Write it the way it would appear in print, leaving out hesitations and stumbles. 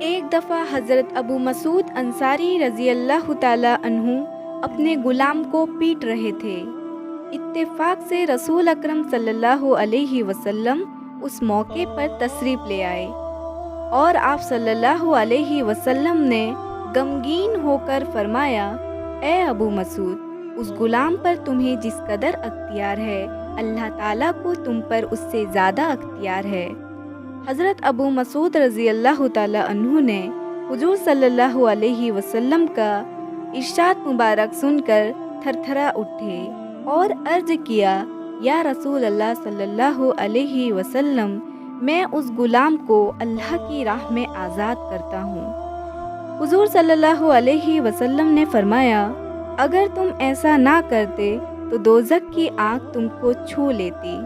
ایک دفعہ حضرت ابو مسعود انصاری رضی اللہ تعالیٰ عنہ اپنے غلام کو پیٹ رہے تھے۔ اتفاق سے رسول اکرم صلی اللہ علیہ وسلم اس موقع پر تشریف لے آئے اور آپ صلی اللہ علیہ وسلم نے غمگین ہو کر فرمایا، اے ابو مسعود، اس غلام پر تمہیں جس قدر اختیار ہے، اللہ تعالیٰ کو تم پر اس سے زیادہ اختیار ہے۔ حضرت ابو مسعود رضی اللہ تعالیٰ عنہ نے حضور صلی اللہ علیہ وسلم کا ارشاد مبارک سن کر تھر تھرا اٹھے اور عرض کیا، یا رسول اللہ صلی اللہ علیہ وسلم، میں اس غلام کو اللہ کی راہ میں آزاد کرتا ہوں۔ حضور صلی اللہ علیہ وسلم نے فرمایا، اگر تم ایسا نہ کرتے تو دوزخ کی آگ تم کو چھو لیتی۔